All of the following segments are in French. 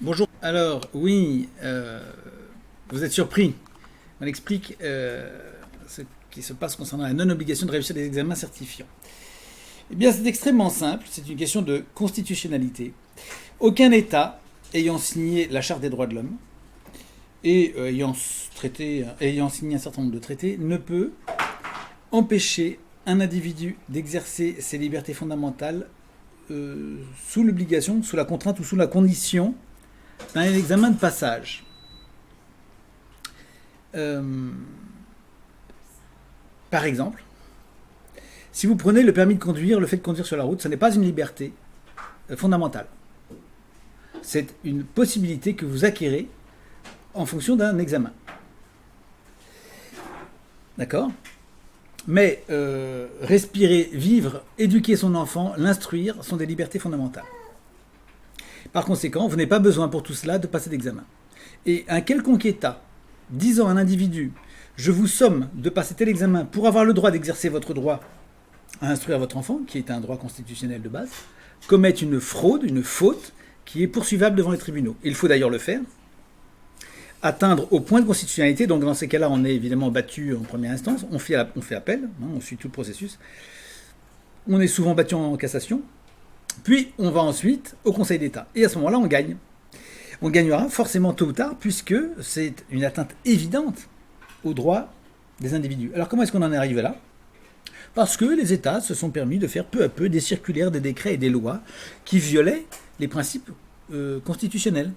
Bonjour. Alors, oui, vous êtes surpris. On explique ce qui se passe concernant la non-obligation de réussir des examens certifiants. Eh bien, c'est extrêmement simple. C'est une question de constitutionnalité. Aucun État ayant signé la Charte des droits de l'homme et ayant signé un certain nombre de traités ne peut empêcher un individu d'exercer ses libertés fondamentales sous l'obligation, sous la contrainte ou sous la condition d'un examen de passage. Par exemple, si vous prenez le permis de conduire, le fait de conduire sur la route, ce n'est pas une liberté fondamentale. C'est une possibilité que vous acquérez en fonction d'un examen. D'accord ? Mais respirer, vivre, éduquer son enfant, l'instruire sont des libertés fondamentales. Par conséquent, vous n'avez pas besoin pour tout cela de passer d'examen. Et un quelconque État disant à un individu « Je vous somme de passer tel examen pour avoir le droit d'exercer votre droit à instruire votre enfant, qui est un droit constitutionnel de base, commet une fraude, une faute, qui est poursuivable devant les tribunaux. Il faut d'ailleurs le faire, atteindre au point de constitutionnalité, donc dans ces cas-là, on est évidemment battu en première instance, on fait appel, on suit tout le processus, on est souvent battu en cassation, puis on va ensuite au Conseil d'État. Et à ce moment-là, on gagne. On gagnera forcément tôt ou tard, puisque c'est une atteinte évidente aux droits des individus. Alors comment est-ce qu'on en est arrivé là ? Parce que les États se sont permis de faire peu à peu des circulaires, des décrets et des lois qui violaient les principes constitutionnels.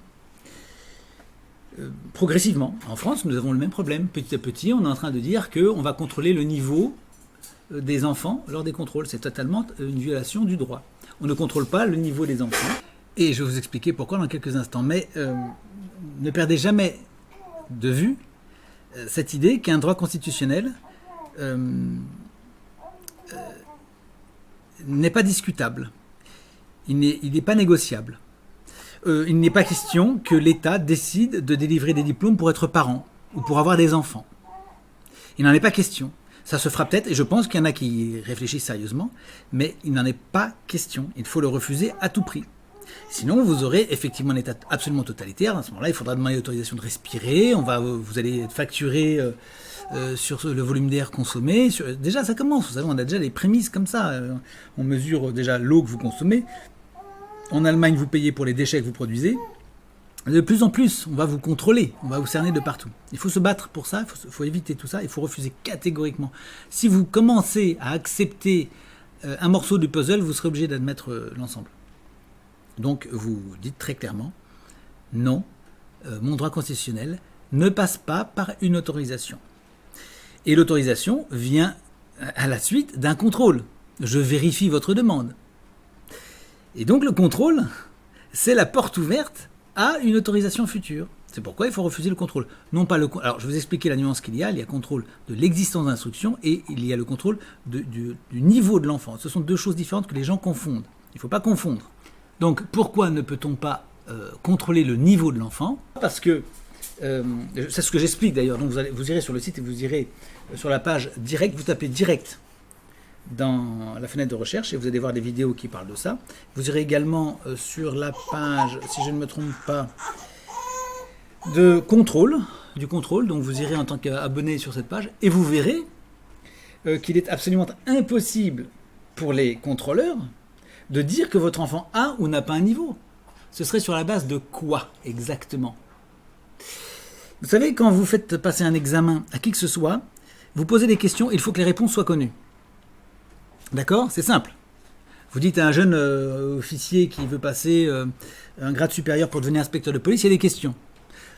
Progressivement. En France, nous avons le même problème. Petit à petit, on est en train de dire qu'on va contrôler le niveau des enfants lors des contrôles. C'est totalement une violation du droit. On ne contrôle pas le niveau des enfants. Et je vais vous expliquer pourquoi dans quelques instants. Mais ne perdez jamais de vue cette idée qu'un droit constitutionnel n'est pas discutable. Il n'est pas négociable. Il n'est pas question que l'État décide de délivrer des diplômes pour être parent ou pour avoir des enfants. Il n'en est pas question. Ça se fera peut-être, et je pense qu'il y en a qui réfléchissent sérieusement, mais il n'en est pas question. Il faut le refuser à tout prix. Sinon, vous aurez effectivement un État absolument totalitaire. À ce moment-là, il faudra demander l'autorisation de respirer. Vous allez être facturé sur le volume d'air consommé. Déjà, ça commence. Vous savez, on a déjà les prémices comme ça. On mesure déjà l'eau que vous consommez. En Allemagne, vous payez pour les déchets que vous produisez. De plus en plus, on va vous contrôler, on va vous cerner de partout. Il faut se battre pour ça, il faut éviter tout ça, il faut refuser catégoriquement. Si vous commencez à accepter un morceau du puzzle, vous serez obligé d'admettre l'ensemble. Donc vous dites très clairement, non, mon droit constitutionnel ne passe pas par une autorisation. Et l'autorisation vient à la suite d'un contrôle. Je vérifie votre demande. Et donc le contrôle, c'est la porte ouverte à une autorisation future. C'est pourquoi il faut refuser le contrôle. Non pas le. Alors je vais vous expliquer la nuance qu'il y a. Il y a contrôle de l'existence d'instruction et il y a le contrôle du niveau de l'enfant. Ce sont deux choses différentes que les gens confondent. Il ne faut pas confondre. Donc pourquoi ne peut-on pas contrôler le niveau de l'enfant ? Parce que c'est ce que j'explique d'ailleurs. Donc vous irez sur le site et vous irez sur la page direct. Vous tapez direct dans la fenêtre de recherche et vous allez voir des vidéos qui parlent de ça. Vous irez également sur la page, si je ne me trompe pas, du contrôle. Donc vous irez en tant qu'abonné sur cette page et vous verrez qu'il est absolument impossible pour les contrôleurs de dire que votre enfant a ou n'a pas un niveau. Ce serait sur la base de quoi exactement ? Vous savez, quand vous faites passer un examen à qui que ce soit, vous posez des questions, il faut que les réponses soient connues. D'accord ? C'est simple. Vous dites à un jeune officier qui veut passer un grade supérieur pour devenir inspecteur de police, il y a des questions.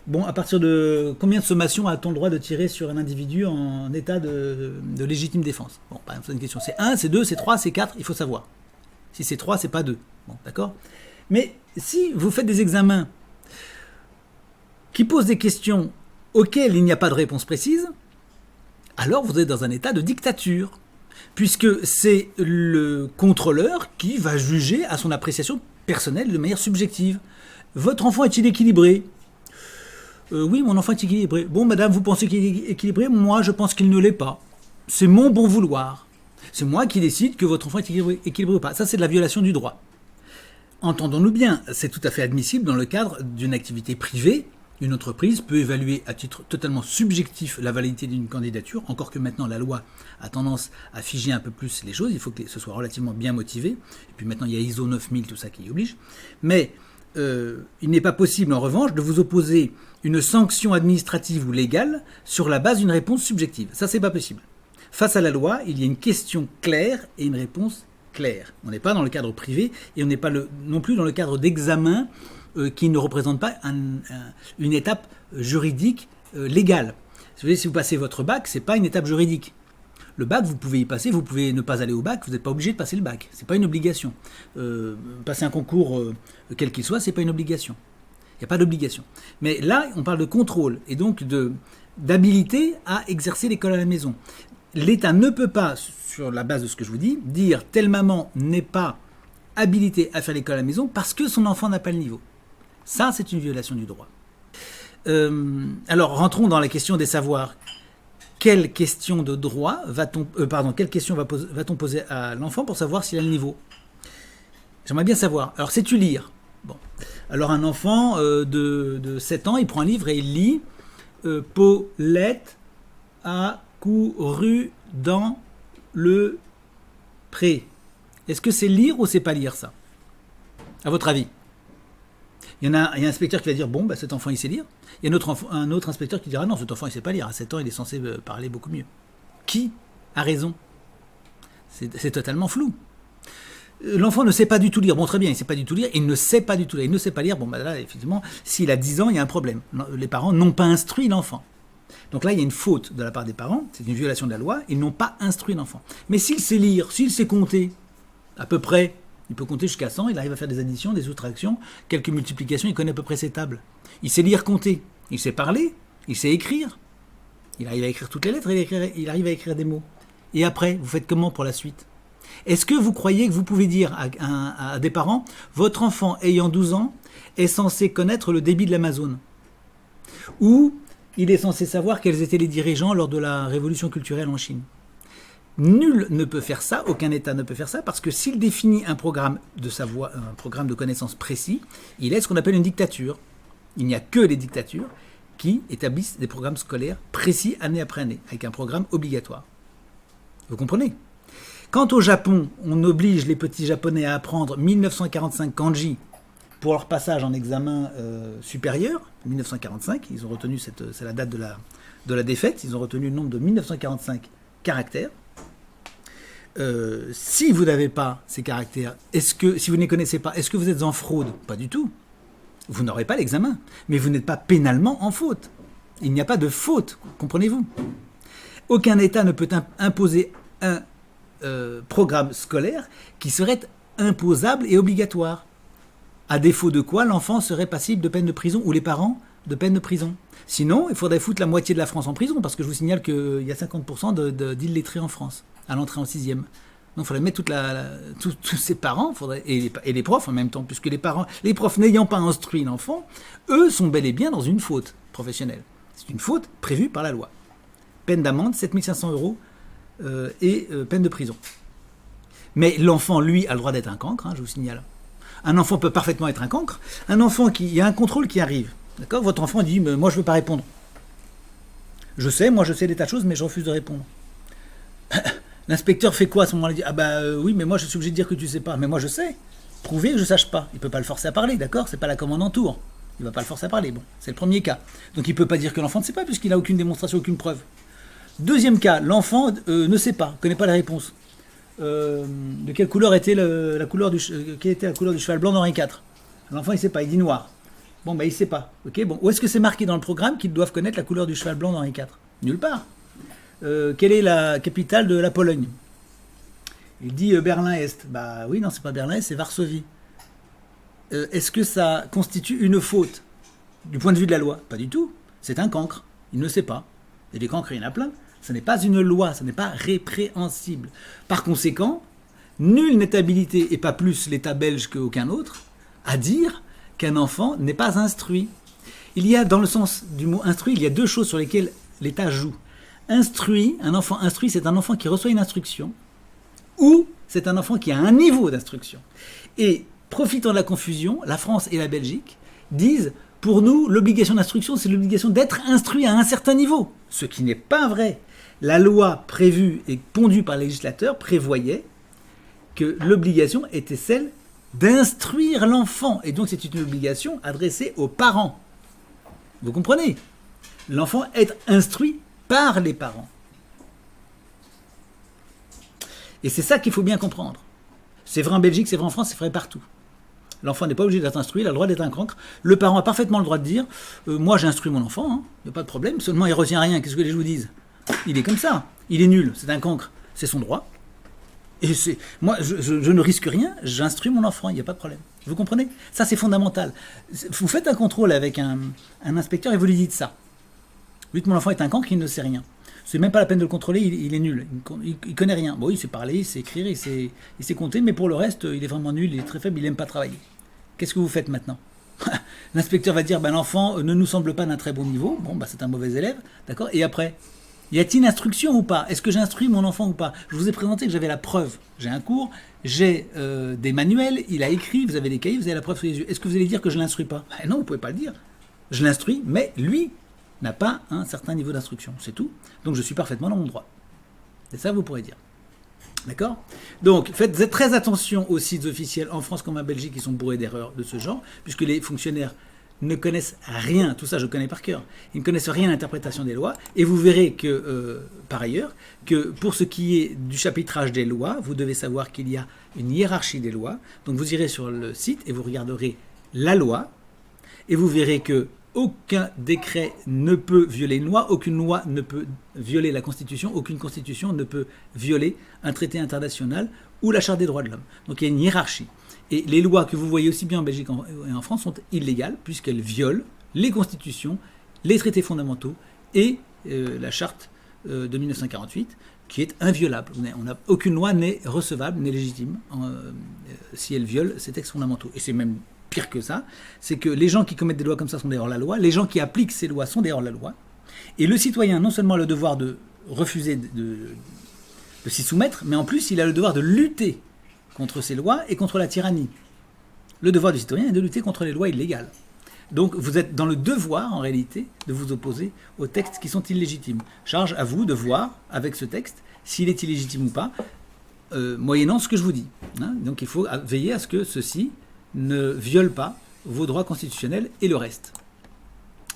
Bon, à partir de combien de sommations a-t-on le droit de tirer sur un individu en état de légitime défense ? Bon, par exemple, c'est une question. C'est 1, c'est 2, c'est 3, c'est 4, il faut savoir. Si c'est 3, c'est pas 2. Bon, d'accord ? Mais si vous faites des examens qui posent des questions auxquelles il n'y a pas de réponse précise, alors vous êtes dans un état de dictature. Puisque c'est le contrôleur qui va juger à son appréciation personnelle de manière subjective. Votre enfant est-il équilibré ? Oui, mon enfant est équilibré. Bon, madame, vous pensez qu'il est équilibré ? Moi, je pense qu'il ne l'est pas. C'est mon bon vouloir. C'est moi qui décide que votre enfant est équilibré ou pas. Ça, c'est de la violation du droit. Entendons-nous bien, c'est tout à fait admissible dans le cadre d'une activité privée. Une entreprise peut évaluer à titre totalement subjectif la validité d'une candidature, encore que maintenant la loi a tendance à figer un peu plus les choses, il faut que ce soit relativement bien motivé, et puis maintenant il y a ISO 9000, tout ça qui y oblige, mais il n'est pas possible en revanche de vous opposer une sanction administrative ou légale sur la base d'une réponse subjective. Ça, c'est pas possible. Face à la loi, il y a une question claire et une réponse claire. On n'est pas dans le cadre privé et on n'est pas non plus dans le cadre d'examen qui ne représente pas une étape juridique légale. Si vous passez votre bac, ce n'est pas une étape juridique. Le bac, vous pouvez y passer, vous pouvez ne pas aller au bac, vous n'êtes pas obligé de passer le bac. Ce n'est pas une obligation. Passer un concours, quel qu'il soit, ce n'est pas une obligation. Il n'y a pas d'obligation. Mais là, on parle de contrôle et donc d'habilité à exercer l'école à la maison. L'État ne peut pas, sur la base de ce que je vous dis, dire telle maman n'est pas habilitée à faire l'école à la maison parce que son enfant n'a pas le niveau. Ça, c'est une violation du droit. Alors, rentrons dans la question des savoirs. Quelle question de droit quelle question va-t-on poser à l'enfant pour savoir s'il a le niveau? J'aimerais bien savoir. Alors, sais-tu lire? Bon. Alors, un enfant de 7 ans, il prend un livre et il lit Paulette a couru dans le pré. Est-ce que c'est lire ou c'est pas lire, ça? À votre avis? Il y a un inspecteur qui va dire, bon, cet enfant, il sait lire. Il y a un autre inspecteur qui dira, non, cet enfant, il ne sait pas lire. À 7 ans, il est censé parler beaucoup mieux. Qui a raison? C'est totalement flou. L'enfant ne sait pas du tout lire. Bon, très bien, il ne sait pas du tout lire. Il ne sait pas du tout lire. Il ne sait pas lire. Bon, là, effectivement, s'il a 10 ans, il y a un problème. Les parents n'ont pas instruit l'enfant. Donc là, il y a une faute de la part des parents. C'est une violation de la loi. Ils n'ont pas instruit l'enfant. Mais s'il sait lire, s'il sait compter, à peu près, il peut compter jusqu'à 100, il arrive à faire des additions, des soustractions, quelques multiplications, il connaît à peu près ses tables. Il sait lire, compter, il sait parler, il sait écrire. Il arrive à écrire toutes les lettres, il arrive à écrire des mots. Et après, vous faites comment pour la suite? Est-ce que vous croyez que vous pouvez dire à des parents, votre enfant ayant 12 ans est censé connaître le débit de l'Amazone? Ou il est censé savoir quels étaient les dirigeants lors de la révolution culturelle en Chine? Nul ne peut faire ça, aucun État ne peut faire ça, parce que s'il définit un programme de savoir, un programme de connaissances précis, il est ce qu'on appelle une dictature. Il n'y a que les dictatures qui établissent des programmes scolaires précis année après année, avec un programme obligatoire. Vous comprenez? Quand au Japon, on oblige les petits Japonais à apprendre 1945 kanji pour leur passage en examen supérieur, 1945, ils ont retenu, c'est la date de la défaite, ils ont retenu le nombre de 1945 caractères. Si vous n'avez pas ces caractères, si vous ne les connaissez pas, est-ce que vous êtes en fraude? Pas du tout. Vous n'aurez pas l'examen, mais vous n'êtes pas pénalement en faute. Il n'y a pas de faute, comprenez-vous? Aucun État ne peut imposer un programme scolaire qui serait imposable et obligatoire. À défaut de quoi, l'enfant serait passible de peine de prison, ou les parents de peine de prison. Sinon, il faudrait foutre la moitié de la France en prison, parce que je vous signale qu'il y a 50% d'illettrés en France, à l'entrée en 6e. Donc il faudrait mettre tous ces parents, et les profs en même temps, puisque les profs n'ayant pas instruit l'enfant, eux sont bel et bien dans une faute professionnelle. C'est une faute prévue par la loi. Peine d'amende, 7 500 € et peine de prison. Mais l'enfant, lui, a le droit d'être un cancre, je vous signale. Un enfant peut parfaitement être un cancre. Un enfant il y a un contrôle qui arrive. D'accord? Votre enfant dit, moi je ne veux pas répondre. Je sais des tas de choses, mais je refuse de répondre. L'inspecteur fait quoi à ce moment-là? Il dit, oui, mais moi je suis obligé de dire que tu ne sais pas. Mais moi je sais. Prouver que je ne sache pas. Il ne peut pas le forcer à parler, d'accord? C'est pas la commande en tour. Il ne va pas le forcer à parler. Bon, c'est le premier cas. Donc il ne peut pas dire que l'enfant ne sait pas, puisqu'il n'a aucune démonstration, aucune preuve. Deuxième cas, l'enfant ne sait pas, ne connaît pas la réponse. De quelle couleur était quelle était la couleur du cheval blanc d'Henri IV? L'enfant il ne sait pas, il dit noir. Bon, il ne sait pas. Okay, bon. Où est-ce que c'est marqué dans le programme qu'ils doivent connaître la couleur du cheval blanc d'Henri IV? Nulle part. Quelle est la capitale de la Pologne? Il dit Berlin-Est. Oui, non, c'est pas Berlin-Est, c'est Varsovie. Est-ce que ça constitue une faute du point de vue de la loi? Pas du tout. C'est un cancre. Il ne sait pas. Et des cancres, il y en a plein. Ce n'est pas une loi, ce n'est pas répréhensible. Par conséquent, nul n'est habilité, et pas plus l'État belge qu'aucun autre, à dire qu'un enfant n'est pas instruit. Il y a, dans le sens du mot instruit, il y a deux choses sur lesquelles l'État joue. Instruit, un enfant instruit, c'est un enfant qui reçoit une instruction, ou c'est un enfant qui a un niveau d'instruction. Et profitant de la confusion, la France et la Belgique disent, pour nous, l'obligation d'instruction, c'est l'obligation d'être instruit à un certain niveau. Ce qui n'est pas vrai. La loi prévue et pondue par le législateur prévoyait que l'obligation était celle d'instruire l'enfant. Et donc c'est une obligation adressée aux parents. Vous comprenez ? L'enfant est instruit par les parents. Et c'est ça qu'il faut bien comprendre. C'est vrai en Belgique, c'est vrai en France, c'est vrai partout. L'enfant n'est pas obligé d'être instruit, il a le droit d'être un cancre. Le parent a parfaitement le droit de dire moi j'instruis mon enfant, il n'y a pas de problème, seulement il ne retient rien, qu'est-ce que les gens disent ? Il est comme ça, il est nul, c'est un cancre, c'est son droit. Et moi je ne risque rien, j'instruis mon enfant, il n'y a pas de problème. Vous comprenez ? Ça c'est fondamental. Vous faites un contrôle avec un inspecteur et vous lui dites ça. Vous dites mon enfant est un cancre, il ne sait rien. C'est même pas la peine de le contrôler, il est nul, il connaît rien. Bon, il sait parler, il sait écrire, il sait compter, mais pour le reste, il est vraiment nul, il est très faible, il n'aime pas travailler. Qu'est-ce que vous faites maintenant ? L'inspecteur va dire, l'enfant ne nous semble pas d'un très bon niveau, bon, c'est un mauvais élève, d'accord ? Et après, y a-t-il une instruction ou pas ? Est-ce que j'instruis mon enfant ou pas ? Je vous ai présenté que j'avais la preuve. J'ai un cours, j'ai des manuels, il a écrit, vous avez des cahiers, vous avez la preuve sous les yeux. Est-ce que vous allez dire que je ne l'instruis pas ? Non, vous ne pouvez pas le dire. Je l'instruis, mais lui n'a pas un certain niveau d'instruction, c'est tout. Donc je suis parfaitement dans mon droit. C'est ça que vous pourrez dire. D'accord ? Donc faites très attention aux sites officiels en France comme en Belgique qui sont bourrés d'erreurs de ce genre, puisque les fonctionnaires ne connaissent rien, tout ça je connais par cœur, ils ne connaissent rien à l'interprétation des lois, et vous verrez que, par ailleurs, que pour ce qui est du chapitrage des lois, vous devez savoir qu'il y a une hiérarchie des lois, donc vous irez sur le site et vous regarderez la loi, et vous verrez que aucun décret ne peut violer une loi, aucune loi ne peut violer la Constitution, aucune Constitution ne peut violer un traité international ou la Charte des droits de l'homme. Donc il y a une hiérarchie. Et les lois que vous voyez aussi bien en Belgique et en France sont illégales puisqu'elles violent les constitutions, les traités fondamentaux et la Charte de 1948 qui est inviolable. Aucune loi n'est recevable, n'est légitime si elle viole ces textes fondamentaux. Et c'est même pire que ça, c'est que les gens qui commettent des lois comme ça sont des hors-la-loi, les gens qui appliquent ces lois sont des hors-la-loi, et le citoyen non seulement a le devoir de refuser de s'y soumettre, mais en plus il a le devoir de lutter contre ces lois et contre la tyrannie. Le devoir du citoyen est de lutter contre les lois illégales. Donc vous êtes dans le devoir en réalité de vous opposer aux textes qui sont illégitimes. Charge à vous de voir avec ce texte s'il est illégitime ou pas, moyennant ce que je vous dis. Donc il faut veiller à ce que ceci ne viole pas vos droits constitutionnels et le reste.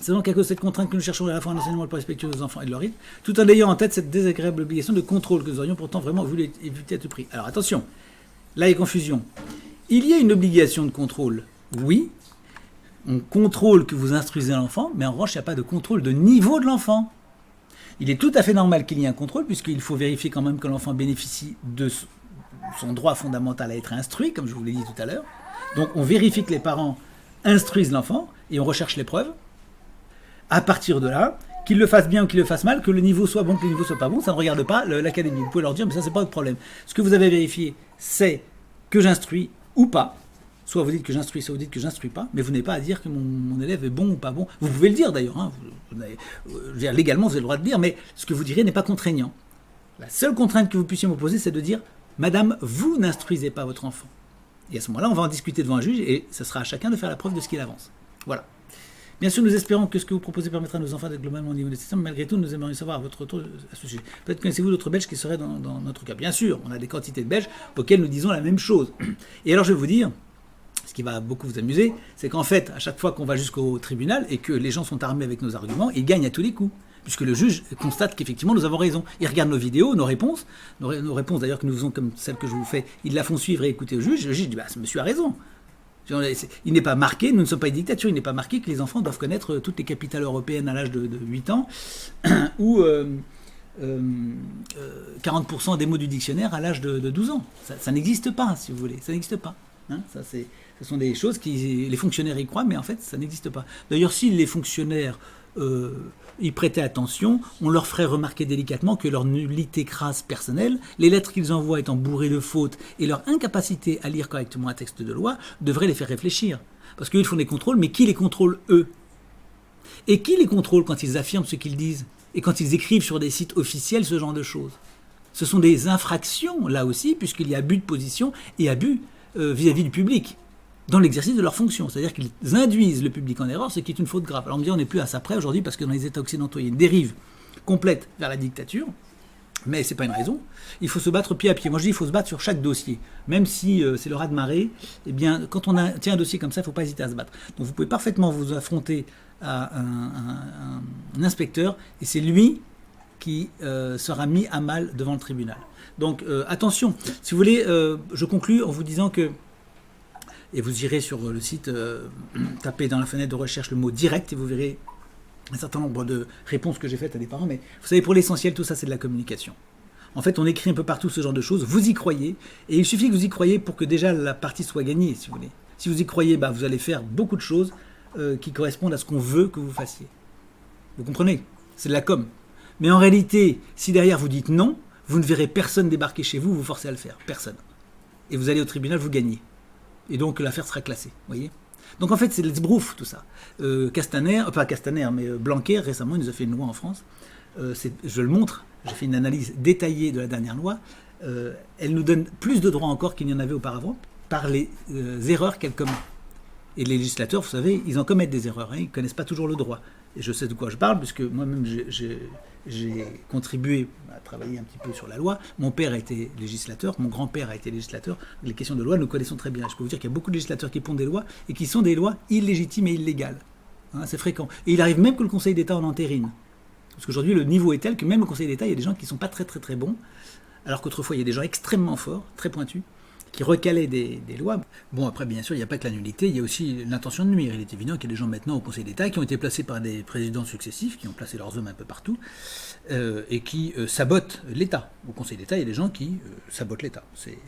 C'est donc à cause de cette contrainte que nous cherchons à la fois un enseignement pour respectueux des enfants et de leur rythme, tout en ayant en tête cette désagréable obligation de contrôle que nous aurions pourtant vraiment voulu éviter à tout prix. Alors attention, là il y a confusion. Il y a une obligation de contrôle, oui, on contrôle que vous instruisez l'enfant, mais en revanche il n'y a pas de contrôle de niveau de l'enfant. Il est tout à fait normal qu'il y ait un contrôle, puisqu'il faut vérifier quand même que l'enfant bénéficie de son droit fondamental à être instruit, comme je vous l'ai dit tout à l'heure. Donc on vérifie que les parents instruisent l'enfant et on recherche les preuves. À partir de là, qu'ils le fassent bien ou qu'ils le fassent mal, que le niveau soit bon, que le niveau soit pas bon, ça ne regarde pas l'académie. Vous pouvez leur dire, mais ça c'est pas votre problème. Ce que vous avez vérifié, c'est que j'instruis ou pas. Soit vous dites que j'instruis, soit vous dites que j'instruis pas, mais vous n'avez pas à dire que mon élève est bon ou pas bon. Vous pouvez le dire d'ailleurs, légalement vous avez le droit de le dire, mais ce que vous direz n'est pas contraignant. La seule contrainte que vous puissiez m'opposer, c'est de dire, madame, vous n'instruisez pas votre enfant. Et à ce moment-là, on va en discuter devant un juge et ce sera à chacun de faire la preuve de ce qu'il avance. Voilà. Bien sûr, nous espérons que ce que vous proposez permettra à nos enfants d'être globalement au niveau des systèmes. Malgré tout, nous aimerions savoir votre retour à ce sujet. Peut-être connaissez-vous d'autres Belges qui seraient dans notre cas. Bien sûr, on a des quantités de Belges auxquels nous disons la même chose. Et alors, je vais vous dire, ce qui va beaucoup vous amuser, c'est qu'en fait, à chaque fois qu'on va jusqu'au tribunal et que les gens sont armés avec nos arguments, ils gagnent à tous les coups. Puisque le juge constate qu'effectivement nous avons raison. Il regarde nos vidéos, nos réponses d'ailleurs que nous faisons comme celles que je vous fais, ils la font suivre et écouter au juge. Le juge dit, ce monsieur a raison. Il n'est pas marqué, nous ne sommes pas une dictature, il n'est pas marqué que les enfants doivent connaître toutes les capitales européennes à l'âge de 8 ans, ou 40% des mots du dictionnaire à l'âge de 12 ans. Ça n'existe pas, si vous voulez, ça n'existe pas. Ce sont des choses qui les fonctionnaires y croient, mais en fait ça n'existe pas. D'ailleurs, si les fonctionnaires y prêtaient attention, on leur ferait remarquer délicatement que leur nullité crasse personnelle, les lettres qu'ils envoient étant bourrées de fautes et leur incapacité à lire correctement un texte de loi devrait les faire réfléchir. Parce qu'eux, ils font des contrôles, mais qui les contrôle, eux ? Et qui les contrôle quand ils affirment ce qu'ils disent ? Et quand ils écrivent sur des sites officiels ce genre de choses ? Ce sont des infractions, là aussi, puisqu'il y a abus de position et abus vis-à-vis du public. dans l'exercice de leur fonction. C'est-à-dire qu'ils induisent le public en erreur, ce qui est une faute grave. Alors on me dit on n'est plus à ça près aujourd'hui parce que dans les États occidentaux, il y a une dérive complète vers la dictature. Mais c'est pas une raison. Il faut se battre pied à pied. Moi je dis il faut se battre sur chaque dossier. Même si c'est le raz-de-marée, eh bien quand on tient un dossier comme ça, il ne faut pas hésiter à se battre. Donc vous pouvez parfaitement vous affronter à un inspecteur et c'est lui qui sera mis à mal devant le tribunal. Donc attention, si vous voulez, je conclus en vous disant que, et vous irez sur le site, tapez dans la fenêtre de recherche le mot direct et vous verrez un certain nombre de réponses que j'ai faites à des parents, mais vous savez, pour l'essentiel, tout ça, c'est de la communication. En fait, on écrit un peu partout ce genre de choses, vous y croyez, et il suffit que vous y croyez pour que déjà la partie soit gagnée, si vous voulez. Si vous y croyez, vous allez faire beaucoup de choses qui correspondent à ce qu'on veut que vous fassiez. Vous comprenez? C'est de la com. Mais en réalité, si derrière vous dites non, vous ne verrez personne débarquer chez vous, vous forcer à le faire. Personne. Et vous allez au tribunal, vous gagnez. Et donc l'affaire sera classée, vous voyez? Donc en fait, c'est l'esbrouf tout ça. Blanquer, récemment, il nous a fait une loi en France. Je le montre, j'ai fait une analyse détaillée de la dernière loi. Elle nous donne plus de droits encore qu'il n'y en avait auparavant par les erreurs qu'elle commet. Et les législateurs, vous savez, ils en commettent des erreurs, ils ne connaissent pas toujours le droit. Et je sais de quoi je parle, puisque moi-même, j'ai contribué à travailler un petit peu sur la loi. Mon père a été législateur, mon grand-père a été législateur. Les questions de loi, nous connaissons très bien. Je peux vous dire qu'il y a beaucoup de législateurs qui pondent des lois et qui sont des lois illégitimes et illégales. C'est fréquent. Et il arrive même que le Conseil d'État en entérine. Parce qu'aujourd'hui, le niveau est tel que même le Conseil d'État, il y a des gens qui ne sont pas très très très bons, alors qu'autrefois, il y a des gens extrêmement forts, très pointus, qui recalaient des lois. Bon, après, bien sûr, il n'y a pas que la nullité, il y a aussi l'intention de nuire. Il est évident qu'il y a des gens maintenant au Conseil d'État qui ont été placés par des présidents successifs, qui ont placé leurs hommes un peu partout, et qui sabotent l'État. Au Conseil d'État, il y a des gens qui sabotent l'État. C'est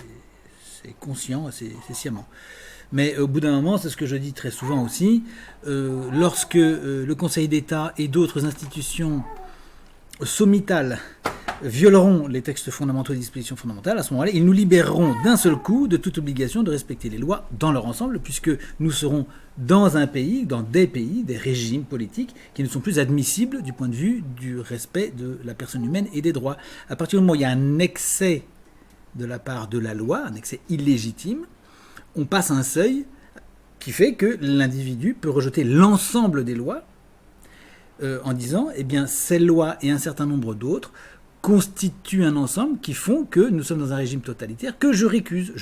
conscient, c'est sciemment. Mais au bout d'un moment, c'est ce que je dis très souvent aussi, lorsque le Conseil d'État et d'autres institutions sommitales violeront les textes fondamentaux et les dispositions fondamentales, à ce moment-là, ils nous libéreront d'un seul coup de toute obligation de respecter les lois dans leur ensemble, puisque nous serons dans un pays, dans des pays, des régimes politiques qui ne sont plus admissibles du point de vue du respect de la personne humaine et des droits. À partir du moment où il y a un excès de la part de la loi, un excès illégitime, on passe un seuil qui fait que l'individu peut rejeter l'ensemble des lois en disant, eh bien, ces lois et un certain nombre d'autres constituent un ensemble qui font que nous sommes dans un régime totalitaire que je récuse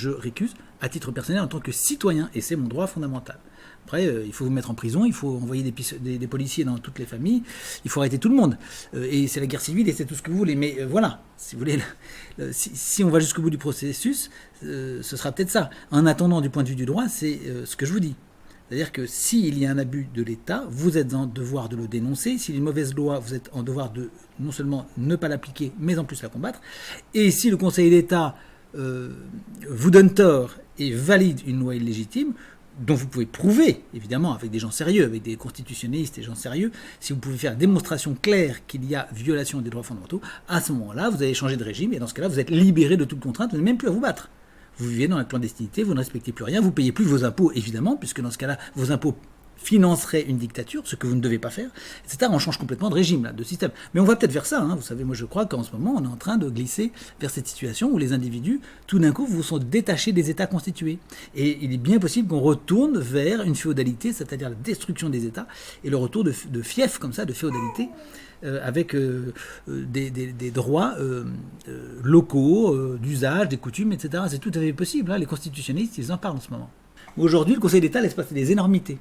à titre personnel en tant que citoyen, et c'est mon droit fondamental. Après, il faut vous mettre en prison, il faut envoyer des policiers dans toutes les familles, il faut arrêter tout le monde. Et c'est la guerre civile et c'est tout ce que vous voulez. Mais voilà, si vous voulez, si on va jusqu'au bout du processus, ce sera peut-être ça. En attendant, du point de vue du droit, c'est ce que je vous dis. C'est-à-dire que s'il y a un abus de l'État, vous êtes en devoir de le dénoncer. S'il y a une mauvaise loi, vous êtes en devoir de non seulement ne pas l'appliquer, mais en plus la combattre. Et si le Conseil d'État vous donne tort et valide une loi illégitime, dont vous pouvez prouver, évidemment, avec des gens sérieux, avec des constitutionnalistes et des gens sérieux, si vous pouvez faire démonstration claire qu'il y a violation des droits fondamentaux, à ce moment-là, vous allez changer de régime, et dans ce cas-là, vous êtes libéré de toute contrainte, vous n'avez même plus à vous battre. Vous vivez dans la clandestinité, vous ne respectez plus rien, vous ne payez plus vos impôts, évidemment, puisque dans ce cas-là, vos impôts financeraient une dictature, ce que vous ne devez pas faire, etc. On change complètement de régime, là, de système. Mais on va peut-être vers ça, hein. Vous savez, moi je crois qu'en ce moment, on est en train de glisser vers cette situation où les individus, tout d'un coup, vous sont détachés des États constitués. Et il est bien possible qu'on retourne vers une féodalité, c'est-à-dire la destruction des États, et le retour de fief, comme ça, de féodalité, avec des droits locaux, d'usage, des coutumes, etc. C'est tout à fait possible, hein. Les constitutionnalistes, ils en parlent en ce moment. Aujourd'hui, le Conseil d'État laisse passer des énormités.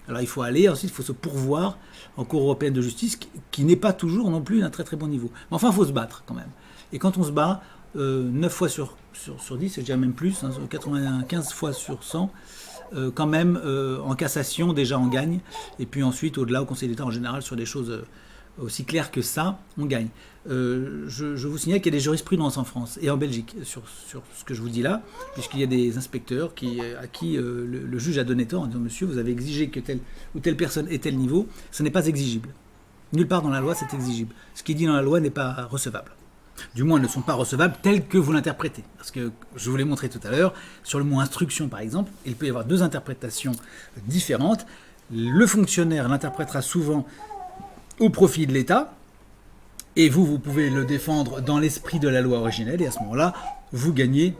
Alors il faut aller, ensuite il faut se pourvoir en Cour européenne de justice, qui n'est pas toujours non plus d'un très très bon niveau. Mais enfin, il faut se battre quand même. Et quand on se bat, 9 fois sur 10, je dirais même plus, hein, 95 fois sur 100, quand même, en cassation, déjà on gagne. Et puis ensuite, au-delà, au Conseil d'État en général, sur des choses aussi claires que ça, on gagne. Je vous signale qu'il y a des jurisprudences en France et en Belgique sur ce que je vous dis là, puisqu'il y a des inspecteurs à qui le juge a donné tort en disant « Monsieur, vous avez exigé que telle ou telle personne ait tel niveau, ce n'est pas exigible. Nulle part dans la loi, c'est exigible. Ce qui est dit dans la loi n'est pas recevable. Du moins, ne sont pas recevables tels que vous l'interprétez. Parce que, je vous l'ai montré tout à l'heure, sur le mot instruction par exemple, il peut y avoir deux interprétations différentes. Le fonctionnaire l'interprétera souvent au profit de l'État, et vous pouvez le défendre dans l'esprit de la loi originelle, et à ce moment-là, vous gagnez.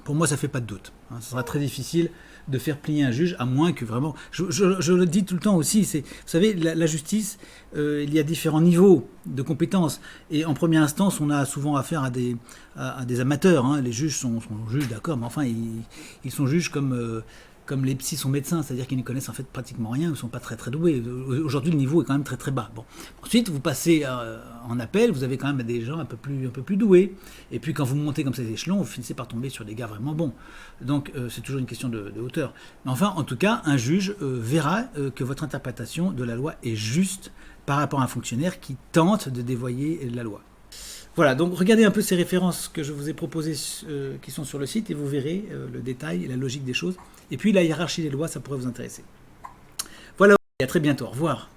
Pour moi, ça ne fait pas de doute. Ce sera très difficile de faire plier un juge, à moins que vraiment... Je le dis tout le temps aussi, vous savez, la justice, il y a différents niveaux de compétences. Et en première instance, on a souvent affaire à des amateurs. Hein. Les juges sont juges, d'accord, mais enfin, ils sont juges comme les psys sont médecins, c'est-à-dire qu'ils ne connaissent en fait pratiquement rien, ils ne sont pas très très doués. Aujourd'hui, le niveau est quand même très très bas. Bon. Ensuite, vous passez en appel, vous avez quand même des gens un peu plus doués. Et puis quand vous montez comme ces échelons, vous finissez par tomber sur des gars vraiment bons. Donc c'est toujours une question de hauteur. Mais enfin, en tout cas, un juge verra que votre interprétation de la loi est juste par rapport à un fonctionnaire qui tente de dévoyer la loi. Voilà, donc regardez un peu ces références que je vous ai proposées qui sont sur le site et vous verrez le détail et la logique des choses. Et puis la hiérarchie des lois, ça pourrait vous intéresser. Voilà, et à très bientôt, au revoir.